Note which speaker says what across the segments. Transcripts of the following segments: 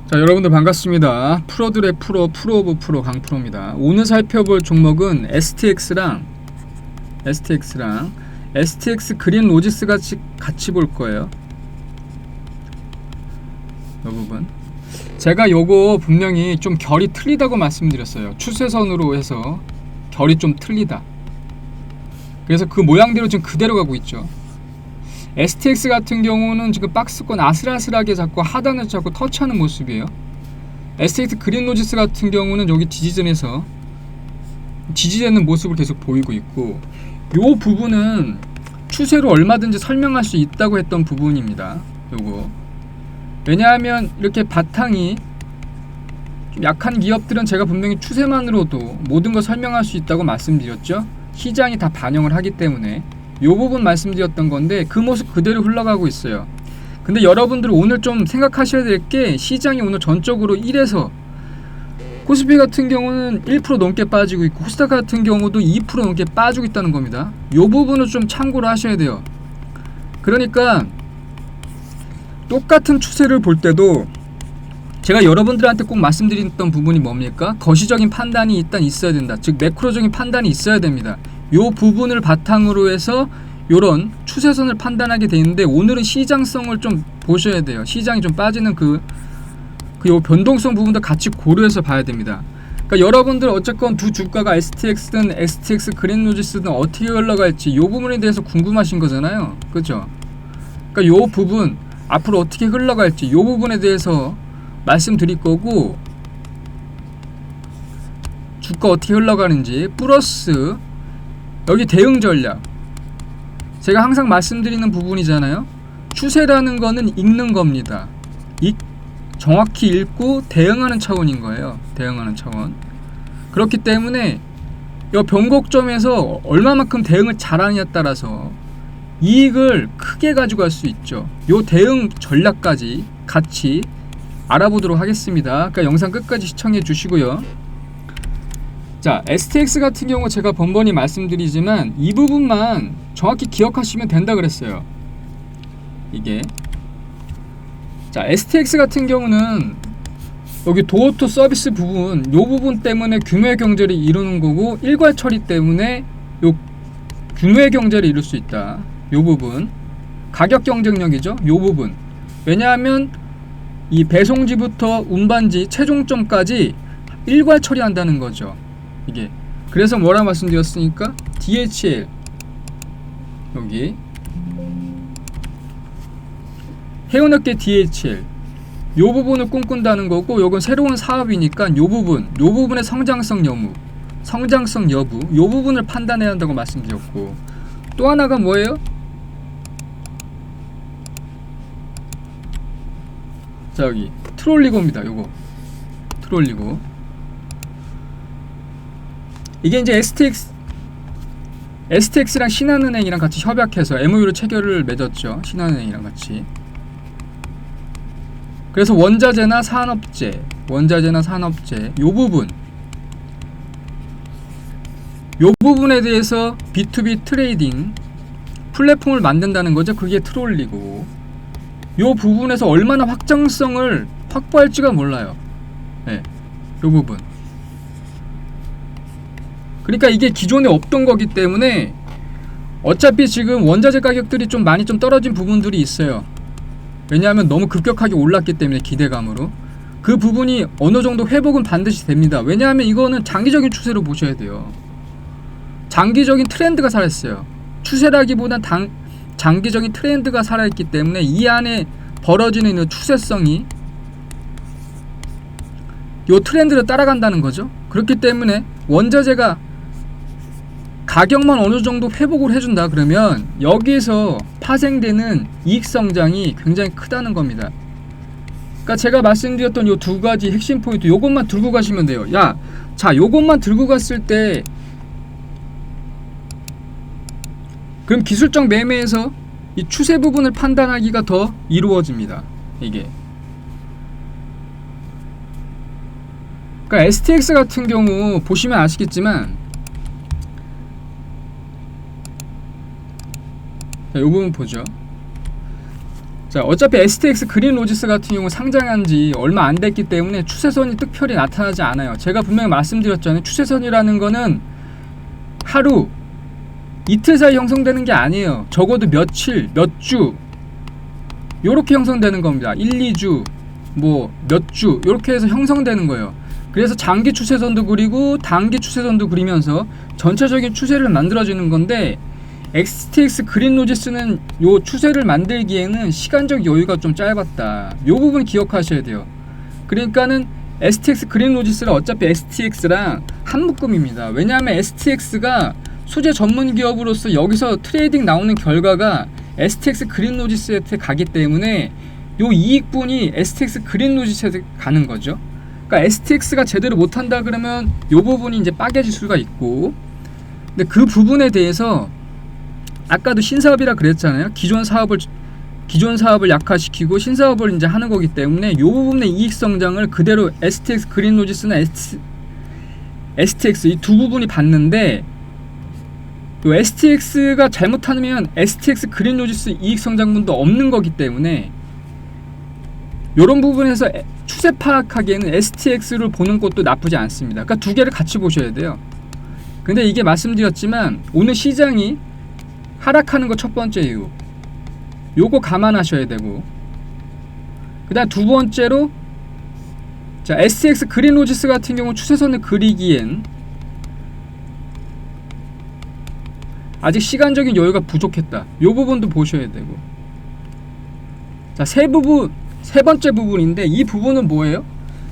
Speaker 1: 자, 여러분들 반갑습니다. 프로들의 프로, 프로 오브 프로 강프로입니다. 오늘 살펴볼 종목은 STX랑 STX 그린 로지스 같이 볼 거예요. 이 부분. 제가 요거 분명히 좀 결이 틀리다고 말씀드렸어요. 추세선으로 해서 결이 좀 틀리다. 그래서 그 모양대로 지금 그대로 가고 있죠. STX 같은 경우는 지금 박스권 아슬아슬하게 잡고 하단을 잡고 터치하는 모습이에요. STX 그린 로지스 같은 경우는 여기 지지선에서 지지되는 모습을 계속 보이고 있고, 요 부분은 추세로 얼마든지 설명할 수 있다고 했던 부분입니다. 요거 왜냐하면 이렇게 바탕이 좀 약한 기업들은 제가 분명히 추세만으로도 모든 걸 설명할 수 있다고 말씀드렸죠. 시장이 다 반영을 하기 때문에 요 부분 말씀드렸던 건데, 그 모습 그대로 흘러가고 있어요. 근데 여러분들 오늘 좀 생각하셔야 될 게, 시장이 오늘 전적으로 1에서 코스피 같은 경우는 1% 넘게 빠지고 있고, 코스닥 같은 경우도 2% 넘게 빠지고 있다는 겁니다. 요 부분을 좀 참고를 하셔야 돼요. 그러니까 똑같은 추세를 볼 때도 제가 여러분들한테 꼭 말씀드렸던 부분이 뭡니까? 거시적인 판단이 일단 있어야 된다. 즉 매크로적인 판단이 있어야 됩니다. 요 부분을 바탕으로 해서 요런 추세선을 판단하게 되는데, 오늘은 시장성을 좀 보셔야 돼요. 시장이 좀 빠지는 요 변동성 부분도 같이 고려해서 봐야 됩니다. 그러니까 여러분들 어쨌건 두 주가가 STX든 STX 그린 로지스든 어떻게 흘러갈지 요 부분에 대해서 궁금하신 거잖아요. 그죠? 그러니까 요 부분 앞으로 어떻게 흘러갈지 요 부분에 대해서 말씀드릴 거고, 주가 어떻게 흘러가는지 플러스 여기 대응 전략, 제가 항상 말씀드리는 부분이잖아요. 추세라는 거는 읽는 겁니다. 정확히 읽고 대응하는 차원인 거예요. 대응하는 차원. 그렇기 때문에 이 변곡점에서 얼마만큼 대응을 잘하느냐에 따라서 이익을 크게 가져갈 수 있죠. 요 대응 전략까지 같이 알아보도록 하겠습니다. 그러니까 영상 끝까지 시청해 주시고요. 자, STX 같은 경우 제가 번번이 말씀드리지만 이 부분만 정확히 기억하시면 된다 그랬어요. 이게 자, STX 같은 경우는 여기 도어투 서비스 부분, 요 부분 때문에 규모의 경제를 이루는 거고, 일괄 처리 때문에 요 규모의 경제를 이룰 수 있다. 요 부분 가격 경쟁력이죠. 요 부분. 왜냐하면 이 배송지부터 운반지 최종점까지 일괄 처리한다는 거죠. 이게 그래서 뭐라 말씀드렸으니까 DHL 여기 해운업계 DHL 요 부분을 꿈꾼다는 거고, 요건 새로운 사업이니까 요 부분의 성장성 여부 요 부분을 판단해야 한다고 말씀드렸고, 또 하나가 뭐예요? 자, 여기 트롤리고입니다. 요거 트롤리고, 이게 이제 STX랑 신한은행이랑 같이 협약해서 MOU로 체결을 맺었죠. 신한은행이랑 같이. 그래서 원자재나 산업재 요 부분에 대해서 B2B 트레이딩 플랫폼을 만든다는 거죠. 그게 트롤리고, 요 부분에서 얼마나 확장성을 확보할지가 몰라요. 네, 요 부분. 그러니까 이게 기존에 없던 거기 때문에 어차피 지금 원자재 가격들이 좀 많이 떨어진 부분들이 있어요. 왜냐하면 너무 급격하게 올랐기 때문에 기대감으로. 그 부분이 어느 정도 회복은 반드시 됩니다. 왜냐하면 이거는 장기적인 추세로 보셔야 돼요. 장기적인 트렌드가 살아있어요. 추세라기보단 장기적인 트렌드가 살아있기 때문에 이 안에 벌어지는 이 추세성이 요 트렌드를 따라간다는 거죠. 그렇기 때문에 원자재가 가격만 어느 정도 회복을 해준다 그러면 여기에서 파생되는 이익 성장이 굉장히 크다는 겁니다. 그러니까 제가 말씀드렸던 요 두 가지 핵심 포인트, 요것만 들고 가시면 돼요. 자, 요것만 들고 갔을 때 그럼 기술적 매매에서 이 추세 부분을 판단하기가 더 이루어집니다. 이게 그러니까 STX 같은 경우 보시면 아시겠지만, 자, 요 부분 보죠. 자, 어차피 STX 그린로지스 같은 경우 상장한 지 얼마 안 됐기 때문에 추세선이 특별히 나타나지 않아요. 제가 분명히 말씀드렸잖아요. 추세선이라는 거는 하루, 이틀 사이 형성되는 게 아니에요. 적어도 며칠, 몇 주 요렇게 형성되는 겁니다. 1, 2주, 뭐 몇 주 요렇게 해서 형성되는 거예요. 그래서 장기 추세선도 그리고 단기 추세선도 그리면서 전체적인 추세를 만들어주는 건데, STX 그린로지스는 요 추세를 만들기에는 시간적 여유가 좀 짧았다. 요 부분 기억하셔야 돼요. 그러니까는 STX 그린로지스는 어차피 STX랑 한 묶음입니다. 왜냐하면 STX가 소재 전문 기업으로서 여기서 트레이딩 나오는 결과가 STX 그린로지스한테 가기 때문에 요 이익분이 STX 그린로지스한테 가는 거죠. 그러니까 STX가 제대로 못한다 그러면 요 부분이 이제 빠개질 수가 있고, 근데 그 부분에 대해서 아까도 신사업이라 그랬잖아요. 기존 사업을 약화시키고 신사업을 이제 하는 거기 때문에 요 부분의 이익 성장을 그대로 STX 그린로지스나 STX 이 두 부분이 받는데, 또 STX가 잘못하면 STX 그린로지스 이익 성장분도 없는 거기 때문에 요런 부분에서 추세 파악하기에는 STX를 보는 것도 나쁘지 않습니다. 그러니까 두 개를 같이 보셔야 돼요. 근데 이게 말씀드렸지만 오늘 시장이 하락하는 거 첫 번째 이유, 요거 감안하셔야 되고, 그 다음 두 번째로, 자, STX 그린로지스 같은 경우 추세선을 그리기엔 아직 시간적인 여유가 부족했다. 요 부분도 보셔야 되고, 자, 세 번째 부분인데, 이 부분은 뭐예요?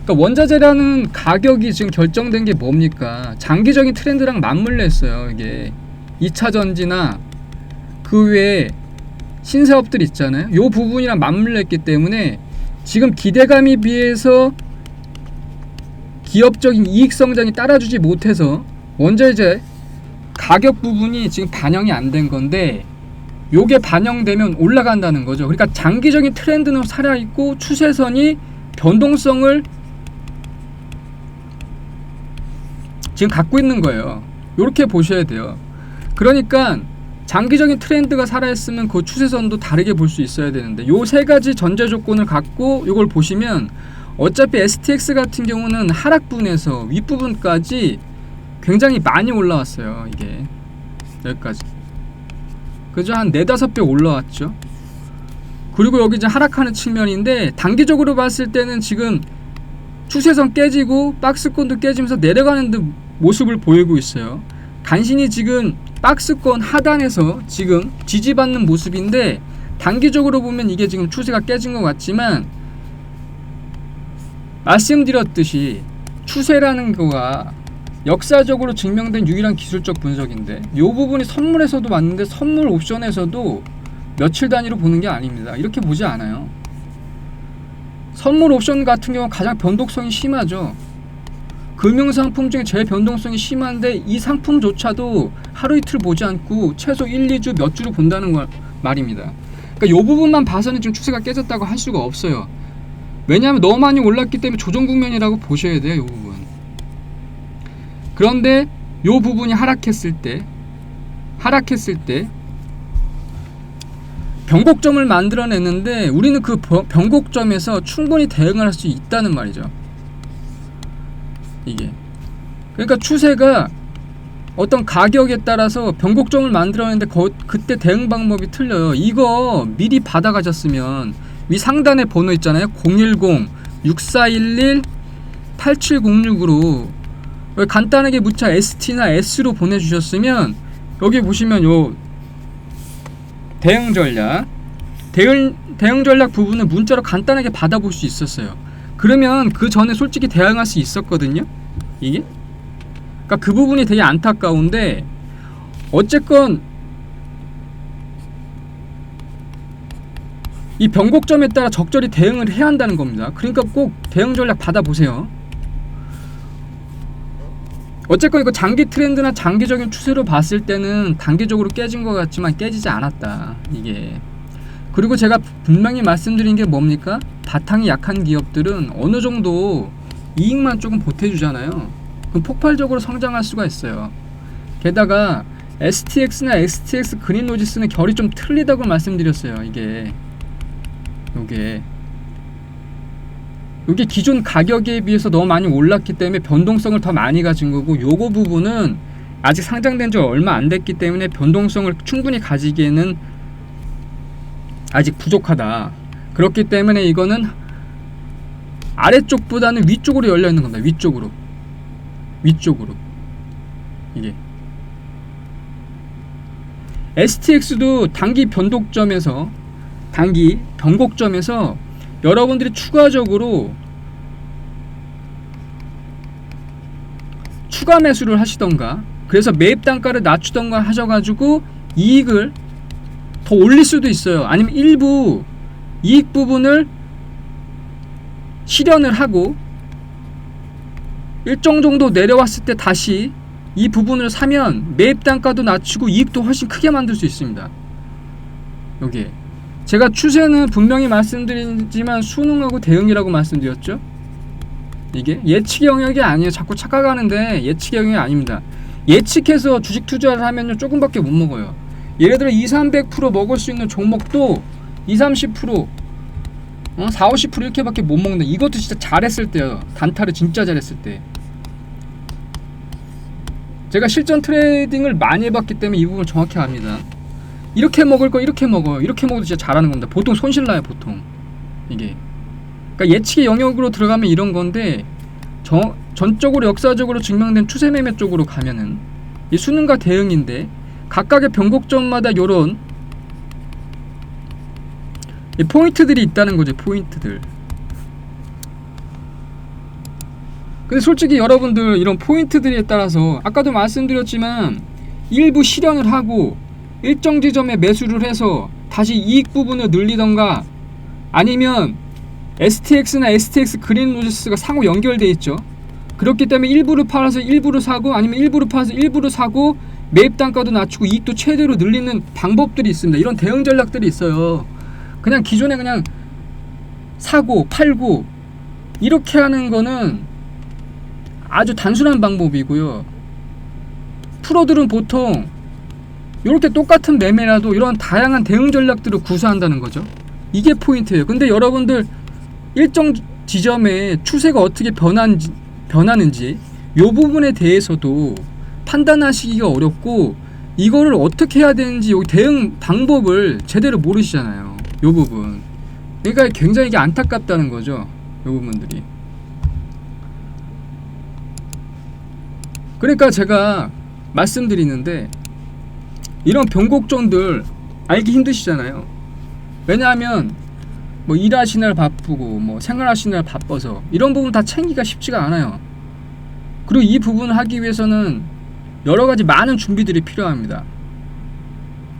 Speaker 1: 그러니까 원자재라는 가격이 지금 결정된 게 뭡니까? 장기적인 트렌드랑 맞물려 있어요. 이게 2차 전지나 그 외에 신사업들 있잖아요. 요 부분이랑 맞물려 있기 때문에 지금 기대감에 비해서 기업적인 이익 성장이 따라주지 못해서 원자재 가격 부분이 지금 반영이 안 된 건데, 요게 반영되면 올라간다는 거죠. 그러니까 장기적인 트렌드는 살아있고 추세선이 변동성을 지금 갖고 있는 거예요. 요렇게 보셔야 돼요. 그러니까 장기적인 트렌드가 살아있으면 그 추세선도 다르게 볼 수 있어야 되는데, 요 세 가지 전제 조건을 갖고 요걸 보시면 어차피 STX 같은 경우는 하락분에서 윗부분까지 굉장히 많이 올라왔어요. 이게 여기까지 그죠? 한 4-5배 올라왔죠. 그리고 여기 이제 하락하는 측면인데, 단기적으로 봤을 때는 지금 추세선 깨지고 박스권도 깨지면서 내려가는 듯 모습을 보이고 있어요. 간신히 지금 박스권 하단에서 지금 지지받는 모습인데, 단기적으로 보면 이게 지금 추세가 깨진 것 같지만, 말씀드렸듯이 추세라는 거가 역사적으로 증명된 유일한 기술적 분석인데, 이 부분이 선물에서도 맞는데 선물 옵션에서도 며칠 단위로 보는 게 아닙니다. 이렇게 보지 않아요. 선물 옵션 같은 경우 가장 변동성이 심하죠. 금융상품 중에 제일 변동성이 심한데, 이 상품조차도 하루 이틀 보지 않고 최소 1, 2주 몇 주를 본다는 말입니다. 그러니까 이 부분만 봐서는 지금 추세가 깨졌다고 할 수가 없어요. 왜냐하면 너무 많이 올랐기 때문에 조정 국면이라고 보셔야 돼요. 이 부분. 그런데 이 부분이 하락했을 때 변곡점을 만들어내는데, 우리는 그 변곡점에서 충분히 대응을 할 수 있다는 말이죠. 이게 그러니까 추세가 어떤 가격에 따라서 변곡점을 만들어내는데 그때 대응 방법이 틀려요. 이거 미리 받아가셨으면 위 상단에 번호 있잖아요. 010-6411-8706으로 간단하게 문자 ST나 S로 보내주셨으면, 여기 보시면 요 대응 전략 부분은 문자로 간단하게 받아볼 수 있었어요. 그러면 그 전에 솔직히 대응할 수 있었거든요. 이게 그러니까 그 부분이 되게 안타까운데, 어쨌건 이 변곡점에 따라 적절히 대응을 해야 한다는 겁니다. 그러니까 꼭 대응 전략 받아보세요. 어쨌건 이거 장기 트렌드나 장기적인 추세로 봤을 때는 단기적으로 깨진 것 같지만 깨지지 않았다. 이게 그리고 제가 분명히 말씀드린 게 뭡니까? 바탕이 약한 기업들은 어느 정도 이익만 조금 보태주잖아요. 그럼 폭발적으로 성장할 수가 있어요. 게다가 STX나 STX 그린로지스는 결이 좀 틀리다고 말씀드렸어요. 이게 요게 기존 가격에 비해서 너무 많이 올랐기 때문에 변동성을 더 많이 가진 거고, 요거 부분은 아직 상장된 지 얼마 안 됐기 때문에 변동성을 충분히 가지기에는 아직 부족하다. 그렇기 때문에 이거는 아래쪽보다는 위쪽으로 열려 있는 겁니다. 위쪽으로. 이게 STX도 단기 변곡점에서 여러분들이 추가적으로 추가 매수를 하시던가, 그래서 매입 단가를 낮추던가 하셔가지고 이익을 더 올릴 수도 있어요. 아니면 일부 이익 부분을 실현을 하고 일정 정도 내려왔을 때 다시 이 부분을 사면 매입 단가도 낮추고 이익도 훨씬 크게 만들 수 있습니다. 여기에 제가 추세는 분명히 말씀드리지만 수능하고 대응이라고 말씀드렸죠. 이게 예측 영역이 아니에요. 자꾸 착각하는데 예측 영역이 아닙니다. 예측해서 주식 투자를 하면요 조금밖에 못 먹어요. 예를 들어 200~300% 먹을 수 있는 종목도 20~30%, 40~50% 이렇게밖에 못 먹는다. 이것도 진짜 잘했을 때요. 단타를 진짜 잘했을 때. 제가 실전 트레이딩을 많이 해봤기 때문에 이 부분을 정확히 압니다. 이렇게 먹을 거 이렇게 먹어요. 이렇게 먹어도 진짜 잘하는 겁니다. 보통 손실나요, 보통. 이게. 그러니까 예측의 영역으로 들어가면 이런 건데, 전적으로 역사적으로 증명된 추세 매매 쪽으로 가면은 이 수능과 대응인데, 각각의 변곡점마다 요런 포인트들이 있다는 거죠. 포인트들. 근데 솔직히 여러분들 이런 포인트들에 따라서 아까도 말씀드렸지만 일부 실현을 하고 일정 지점에 매수를 해서 다시 이익 부분을 늘리던가, 아니면 STX나 STX 그린로저스가 상호 연결되어 있죠. 그렇기 때문에 일부를 팔아서 일부를 사고, 아니면 일부를 팔아서 일부를 사고 매입 단가도 낮추고 이익도 최대로 늘리는 방법들이 있습니다. 이런 대응 전략들이 있어요. 그냥 기존에 그냥 사고 팔고 이렇게 하는 거는 아주 단순한 방법이고요. 프로들은 보통 이렇게 똑같은 매매라도 이런 다양한 대응 전략들을 구사한다는 거죠. 이게 포인트예요. 근데 여러분들 일정 지점에 추세가 어떻게 변하는지 이 부분에 대해서도 판단하시기가 어렵고, 이거를 어떻게 해야 되는지 여기 대응 방법을 제대로 모르시잖아요. 이 부분. 그러니까 굉장히 이게 안타깝다는 거죠. 이 부분들이. 그러니까 제가 말씀드리는데, 이런 변곡점들 알기 힘드시잖아요. 왜냐하면 뭐 일하시느라 바쁘고 뭐 생활하시느라 바빠서 이런 부분 다 챙기기가 쉽지가 않아요. 그리고 이 부분을 하기 위해서는 여러가지 많은 준비들이 필요합니다.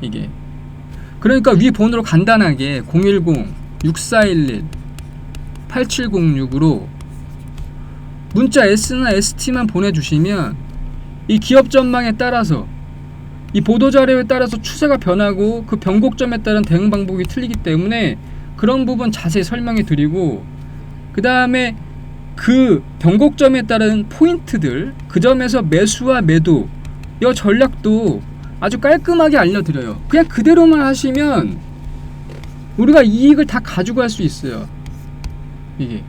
Speaker 1: 이게. 그러니까 위 번호로 간단하게 010-6411-8706으로 문자 S나 ST만 보내주시면 이 기업 전망에 따라서, 이 보도자료에 따라서 추세가 변하고 그 변곡점에 따른 대응 방법이 틀리기 때문에 그런 부분 자세히 설명해 드리고, 그 다음에 그 변곡점에 따른 포인트들, 그 점에서 매수와 매도 이 전략도 아주 깔끔하게 알려드려요. 그냥 그대로만 하시면 우리가 이익을 다 가져갈 수 있어요. 이게.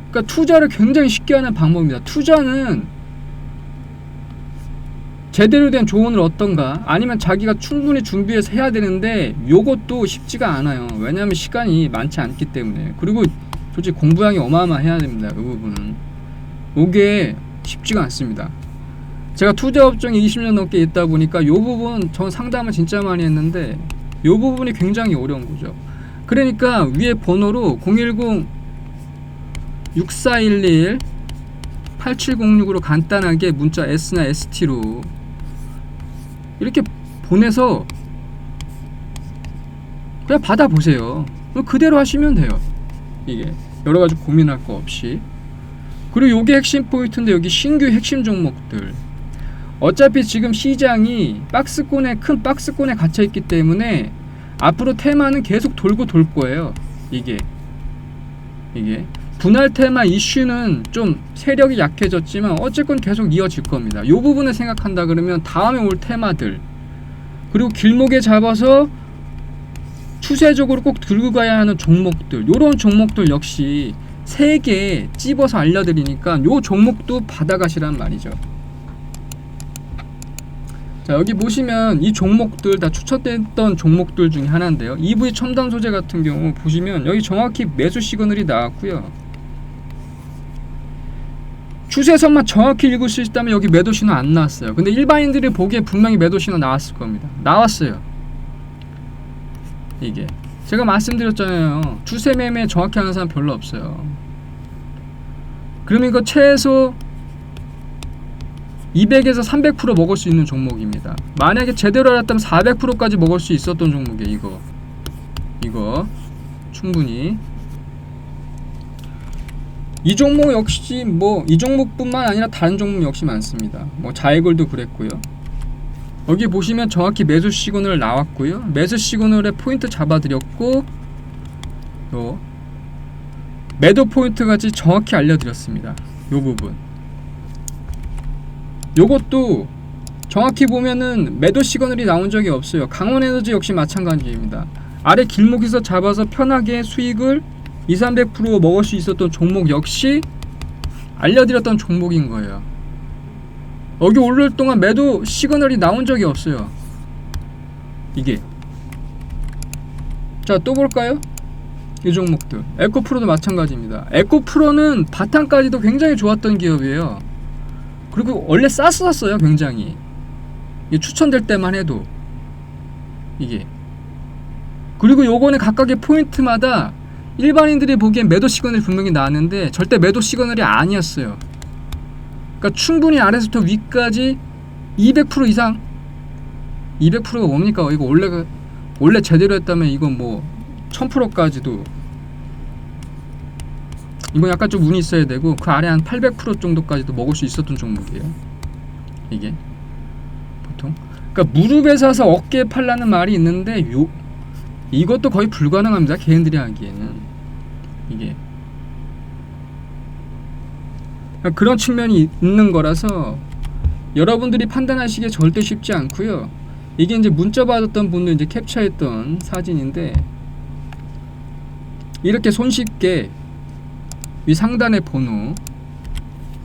Speaker 1: 그러니까 투자를 굉장히 쉽게 하는 방법입니다. 투자는 제대로 된 조언을 얻던가, 아니면 자기가 충분히 준비해서 해야 되는데 요것도 쉽지가 않아요. 왜냐하면 시간이 많지 않기 때문에. 그리고 솔직히 공부량이 어마어마해야 됩니다. 이 부분은. 이게 쉽지가 않습니다. 제가 투자 업종에 20년 넘게 있다 보니까 요 부분 전 상담을 진짜 많이 했는데 요 부분이 굉장히 어려운 거죠. 그러니까 위에 번호로 010-6411-8706으로 간단하게 문자 S나 ST로 이렇게 보내서 그냥 받아보세요. 그대로 하시면 돼요. 이게 여러가지 고민할 거 없이. 그리고 요게 핵심 포인트인데, 여기 신규 핵심 종목들, 어차피 지금 시장이 큰 박스권에 갇혀있기 때문에 앞으로 테마는 계속 돌고 돌 거예요. 이게 분할 테마 이슈는 좀 세력이 약해졌지만 어쨌건 계속 이어질 겁니다. 이 부분을 생각한다 그러면 다음에 올 테마들, 그리고 길목에 잡아서 추세적으로 꼭 들고 가야 하는 종목들, 요런 종목들 역시 3개 찝어서 알려드리니까 요 종목도 받아가시란 말이죠. 자, 여기 보시면 이 종목들 다 추천됐던 종목들 중에 하나인데요. EV 첨단 소재 같은 경우 보시면 여기 정확히 매수 시그널이 나왔고요. 추세선만 정확히 읽을 수 있다면 여기 매도 신호 안 나왔어요. 근데 일반인들이 보기에 분명히 매도 신호 나왔을 겁니다. 나왔어요. 이게 제가 말씀드렸잖아요. 추세 매매 정확히 하는 사람 별로 없어요. 그러면 이거 최소 200에서 300% 먹을 수 있는 종목입니다. 만약에 제대로 알았다면 400%까지 먹을 수 있었던 종목이에요. 이거 충분히. 이 종목 역시 뭐 이 종목뿐만 아니라 다른 종목 역시 많습니다. 뭐 자이골도 그랬고요. 여기 보시면 정확히 매수 시그널 나왔고요. 매수 시그널에 포인트 잡아드렸고 요 매도 포인트 같이 정확히 알려드렸습니다. 요 부분. 요것도 정확히 보면은 매도 시그널이 나온 적이 없어요. 강원에너지 역시 마찬가지입니다. 아래 길목에서 잡아서 편하게 수익을 200~300% 먹을 수 있었던 종목 역시 알려드렸던 종목인 거예요. 여기 오를 동안 매도 시그널이 나온 적이 없어요. 이게. 자, 또 볼까요? 이 종목들. 에코프로도 마찬가지입니다. 에코프로는 바탕까지도 굉장히 좋았던 기업이에요. 그리고 원래 쌌었어요. 굉장히. 이게 추천될 때만 해도. 이게. 그리고 요거는 각각의 포인트마다 일반인들이 보기엔 매도 시그널이 분명히 나왔는데 절대 매도 시그널이 아니었어요. 그러니까 충분히 아래서부터 위까지 200% 이상. 200%가 뭡니까? 이거 원래 제대로 했다면 이건 뭐 1000%까지도. 이건 약간 좀 운이 있어야 되고 그 아래 한 800% 정도까지도 먹을 수 있었던 종목이에요. 이게 보통. 그러니까 무릎에 사서 어깨에 팔라는 말이 있는데 이것도 거의 불가능합니다. 개인들이 하기에는. 이게 그런 측면이 있는 거라서 여러분들이 판단하시기에 절대 쉽지 않고요. 이게 이제 문자 받았던 분들 이제 캡처했던 사진인데 이렇게 손쉽게 위 상단의 번호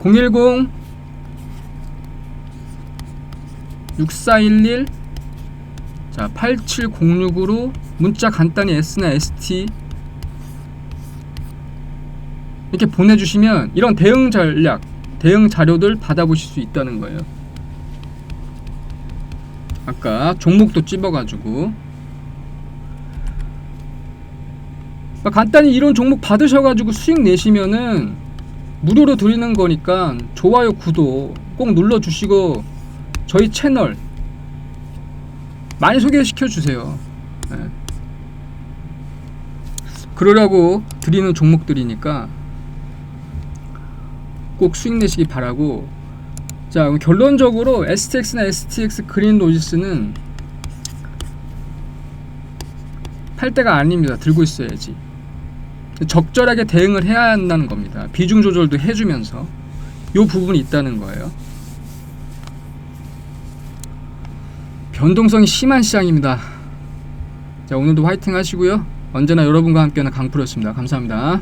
Speaker 1: 010 6411 자 8706으로 문자 간단히 S나 ST 이렇게 보내주시면 이런 대응 전략, 대응 자료들 받아보실 수 있다는 거예요. 아까 종목도 찝어가지고 간단히 이런 종목 받으셔가지고 수익 내시면은 무료로 드리는 거니까 좋아요, 구독 꼭 눌러주시고 저희 채널 많이 소개시켜 주세요. 네. 그러려고 드리는 종목들이니까 꼭 수익 내시기 바라고. 자, 결론적으로 STX나 STX 그린 로지스는 팔 때가 아닙니다. 들고 있어야지. 적절하게 대응을 해야 한다는 겁니다. 비중 조절도 해주면서 요 부분이 있다는 거예요. 변동성이 심한 시장입니다. 자, 오늘도 화이팅 하시고요. 언제나 여러분과 함께하는 강프로였습니다. 감사합니다.